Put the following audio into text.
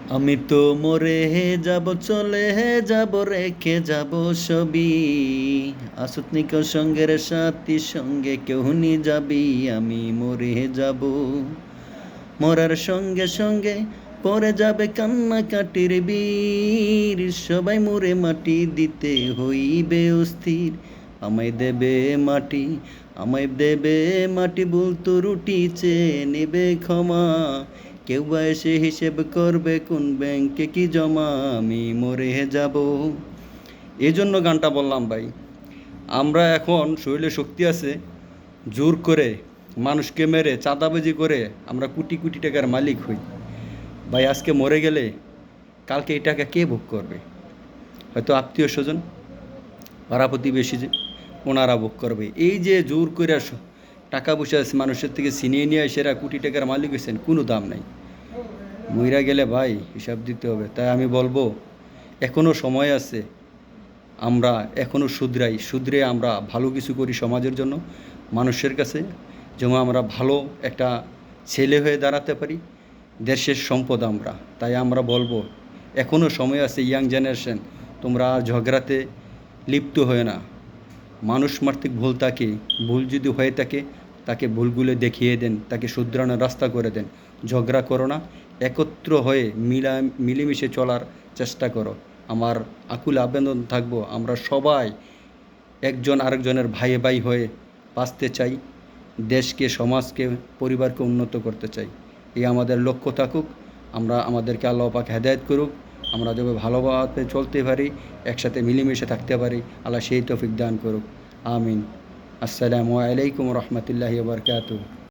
আমি তো মরে যাব, চলে যাব, রেখে যাব সবই। আসুত নিকল সঙ্গের সাথী, সঙ্গে কেউ নি যাবি। আমি মরে যাব, মরার সঙ্গে সঙ্গে পড়ে যাবে কান্নাকাটির বীর। সবাই মরে মাটি দিতে হইবে অস্থির। আমায় দেবে মাটি, আমায় দেবে মাটি, বলতো রুটি চেয়ে নেবে ক্ষমা। কেউ বা এসে হিসেব করবে কোন ব্যাংকে কি জমা। আমি মরে যাব। এই জন্য গানটা বললাম ভাই। আমরা এখন শরীরে শক্তি আছে, জোর করে মানুষকে মেরে চাঁদাবাজি করে আমরা কোটি কোটি টাকার মালিক হই। ভাই আজকে মরে গেলে কালকে এই টাকা কে ভোগ করবে? হয়তো আত্মীয় স্বজন, পাড়া প্রতিবেশী, যে ওনারা ভোগ করবে। এই যে জোর করে টাকা পয়সা মানুষের থেকে ছিনিয়ে নিয়ে সেরা কোটি টাকার মালিক হয়েছেন, কোনো দাম নাই। মইরা গেলে ভাই হিসাব দিতে হবে। তাই আমি বলবো এখনও সময় আছে, আমরা এখনও শুধরে আমরা ভালো কিছু করি সমাজের জন্য, মানুষের কাছে, যেন আমরা ভালো একটা ছেলে হয়ে দাঁড়াতে পারি। দেশের সম্পদ আমরা। তাই আমরা বলবো এখনও সময় আছে, ইয়াং জেনারেশন, তোমরা আর ঝগড়াতে লিপ্ত হয়ে না। মানুষ মাত্রিক ভুল থাকে, ভুল যদি হয়ে থাকে তাকে ভুলগুলো দেখিয়ে দেন, তাকে শুধরানোর রাস্তা করে দেন। ঝগড়া করো না, একত্র হয়ে মিলেমিশে চলার চেষ্টা করো। আমার আকুল আবেদন থাকবো, আমরা সবাই একজন আরেকজনের ভাই ভাই হয়ে বাঁচতে চাই, দেশকে, সমাজকে, পরিবারকে উন্নত করতে চাই। এই আমাদের লক্ষ্য থাকুক। আমরা আমাদেরকে আল্লাহ পাক হেদায়েত করুক, আমরা যাতে ভালোভাবে চলতে পারি, একসাথে মিলেমিশে থাকতে পারি। আল্লাহ সেই তৌফিক দান করুক। আমিন। আসসালামু আলাইকুম রহমতুল্লাহি ওয়া বারাকাতুহু।